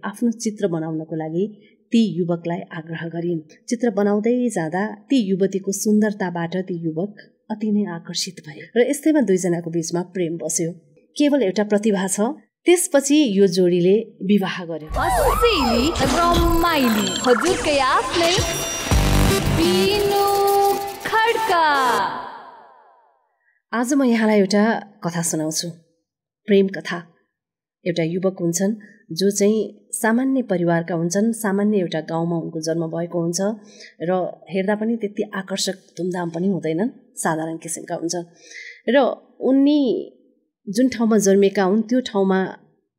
आफ्नो चित्र बनाउनको लागि ती युवकलाई आग्रह गरिन्। चित्र बनाउँदै जाँदा ती युवतीको सुन्दरताबाट ती युवक अति नै आकर्षित भए र यस्तैमा दुईजनाको बीचमा प्रेम बस्यो। केवल एउटा प्रतिभा छ। त्यसपछि यो जोडीले विवाह गर्यो। हजुरकै आफ्नै बिनु खड्का। आज म यहाँलाई एउटा कथा सुनाउँछु, प्रेम कथा। एउटा युवक हुन्छन् जो चाहिँ सामान्य परिवारका हुन्छन्, सामान्य एउटा गाउँमा उनको जन्म भएको हुन्छ र हेर्दा पनि त्यति आकर्षक धुमधाम पनि हुँदैनन्, साधारण किसिमका हुन्छन्। र उनी जुन ठाउँमा जन्मेका हुन् त्यो ठाउँमा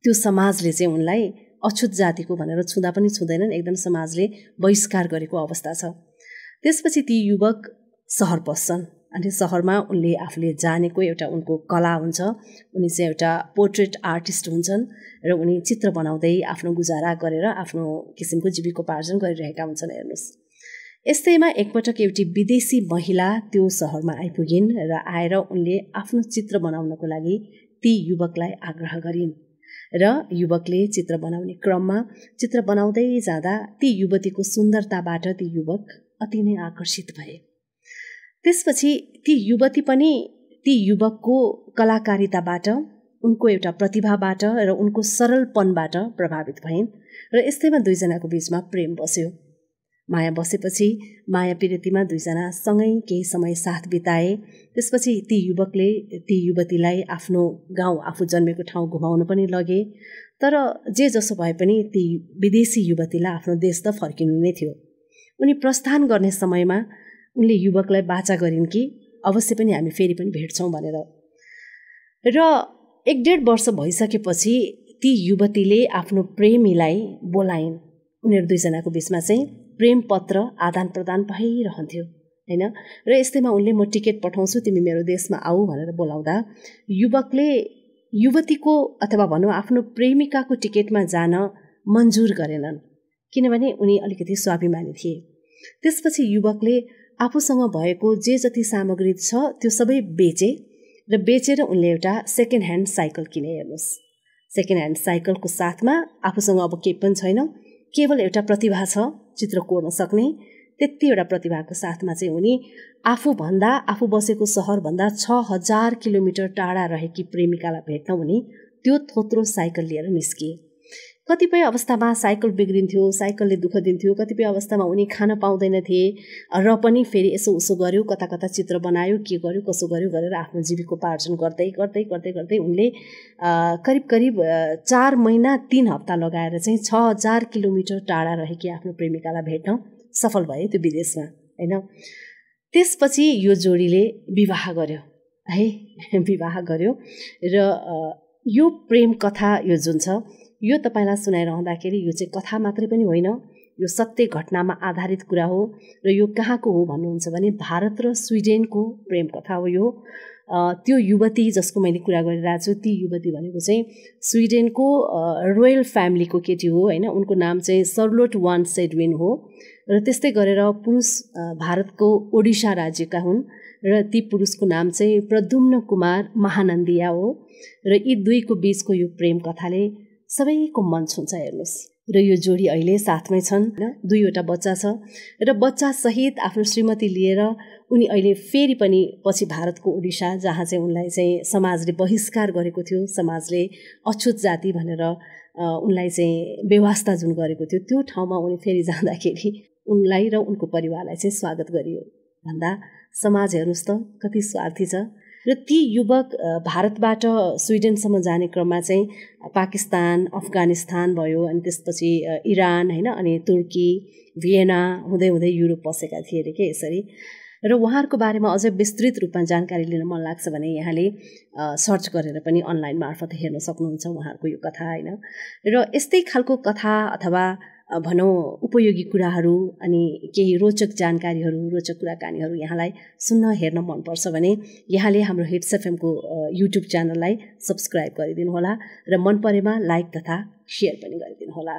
त्यो समाजले चाहिँ उनलाई अछुत जातिको भनेर छुँदा पनि छुँदैनन्, एकदम समाजले बहिष्कार गरेको अवस्था छ। त्यसपछि ती युवक सहर पस्छन् अनि सहरमा उनले आफूले जानेको एउटा उनको कला हुन्छ। उनी चाहिँ एउटा पोर्ट्रेट आर्टिस्ट हुन्छन् र उनी चित्र बनाउँदै आफ्नो गुजारा गरेर आफ्नो किसिमको जीविकोपार्जन गरिरहेका हुन्छन्। हेर्नुहोस्, यस्तैमा एकपटक एउटी विदेशी महिला त्यो सहरमा आइपुगिन् र आएर उनले आफ्नो चित्र बनाउनको लागि ती युवकलाई आग्रह गरिन् र युवकले चित्र बनाउने क्रममा चित्र बनाउँदै जाँदा ती युवतीको सुन्दरताबाट ती युवक अति नै आकर्षित भए। त्यसपछि ती युवती पनि ती युवकको कलाकारिताबाट, उनको एउटा प्रतिभाबाट र उनको सरलपनबाट प्रभावित भइन् र यस्तैमा दुईजनाको बीचमा प्रेम बस्यो। माया बसेपछि माया पिरतीमा दुईजना सँगै केही समय साथ बिताए। त्यसपछि ती युवकले ती युवतीलाई आफ्नो गाउँ, आफू जन्मेको ठाउँ घुमाउन पनि लगे। तर जे जसो भए पनि ती विदेशी युवतीलाई आफ्नो देश त फर्किनु नै थियो। उनी प्रस्थान गर्ने समयमा उनले युवकलाई बाचा गरिन् कि अवश्य पनि हामी फेरि पनि भेट्छौँ भनेर। र 1.5 वर्ष भइसकेपछि ती युवतीले आफ्नो प्रेमीलाई बोलाइन्। उनीहरू दुईजनाको बीचमा चाहिँ प्रेम पत्र आदान प्रदान भइरहन्थ्यो हैन। र यस्तैमा उनले म टिकट पठाउँछु तिमी मेरो देशमा आऊ भनेर बोलाउँदा युवकले युवतीको अथवा भनौँ आफ्नो प्रेमिकाको टिकटमा जान मन्जुर गरेनन्, किनभने उनी अलिकति स्वाभिमानी थिए। त्यसपछि युवकले आफूसँग भएको जे जति सामग्री छ त्यो सबै बेचे र बेचेर उनले एउटा सेकेन्ड ह्यान्ड साइकल किने। हेर्नुहोस्, सेकेन्ड ह्यान्ड साइकलको साथमा आफूसँग अब केही पनि छैन, केवल एउटा प्रतिभा छ चित्र कोर्न सक्ने। त्यति एउटा प्रतिभाको साथमा चाहिँ उनी आफू बसेको सहरभन्दा 6000 किलोमिटर टाढा रहेकी प्रेमिकालाई भेट्न उनी त्यो थोत्रो साइकल लिएर निस्किए। कतिपय अवस्थामा साइकल बिग्रिन्थ्यो, साइकलले दुःख दिन्थ्यो, कतिपय अवस्थामा उनी खान पाउँदैनथे र पनि फेरि यसो उसो गर्यो, कता कता चित्र बनायो, के गर्यो कसो गर्यो गरेर आफ्नो जीविकोपार्जन गर्दै गर्दै गर्दै गर्दै उनले करिब 4 महिना 3 हप्ता लगाएर चाहिँ 6000 किलोमिटर टाढा रहेकी आफ्नो प्रेमिकालाई भेट्न सफल भए त्यो विदेशमा हैन। त्यसपछि यो जोडीले विवाह गर्यो है, विवाह गर्यो र यो प्रेम कथा यो जुन छ यो तपाईलाई सुनाइरहँदाखेरि यो चाहिँ कथा मात्रै पनि होइन, यो सत्य घटनामा आधारित कुरा हो। र यो कहाँको हो भन्नुहुन्छ भने भारत र स्विडेनको प्रेम कथा हो यो। त्यो युवती जसको मैले कुरा गरिरहेको छु ती युवती भनेको चाहिँ स्विडेनको रोयल फ्यामिलीको केटी हो हैन। उनको नाम चाहिँ सर्लोट वान सेडविन हो र त्यस्तै गरेर पुरुष भारतको ओडिसा राज्यका हुन् र ती पुरुषको नाम चाहिँ प्रद्युम्न कुमार महानन्दिया हो। र यी दुईको बीचको यो प्रेम कथाले सबैको मन छुन्छ। हेर्नुहोस्, र यो जोडी अहिले साथमै छन्, 2वटा बच्चा छ र बच्चा सहित आफ्नो श्रीमती लिएर उनी अहिले फेरि पनि पछि भारतको ओडिसा, जहाँ चाहिँ उनलाई चाहिँ समाजले बहिष्कार गरेको थियो, समाजले अछुत जाति भनेर उनलाई चाहिँ व्यवस्था जुन गरेको थियो त्यो ठाउँमा उनी फेरि जाँदाखेरि उनलाई र उनको परिवारलाई चाहिँ स्वागत गरियो भन्दा समाज हेर्नुहोस् त कति स्वार्थी छ। र ती युवक भारतबाट स्विडेनसम्म जाने क्रममा चाहिँ पाकिस्तान, अफगानिस्तान भयो, अनि त्यसपछि इरान हैन, अनि तुर्की, भियना हुँदै हुँदै युरोप पसेका थिए अरे के यसरी। र उहाँहरूको बारेमा अझै विस्तृत रूपमा जानकारी लिन मन लाग्छ भने यहाँले सर्च गरेर पनि अनलाइन मार्फत हेर्न सक्नुहुन्छ उहाँहरूको यो कथा हैन। र यस्तै खालको कथा अथवा भनौँ उपयोगी कुराहरू अनि केही रोचक जानकारीहरू, रोचक कुराकानीहरू यहाँलाई सुन्न हेर्न मनपर्छ भने यहाँले हाम्रो हिट्स एफएमको युट्युब च्यानललाई सब्स्क्राइब गरिदिनु होला र मन परेमा लाइक तथा शेयर पनि गरिदिनु होला।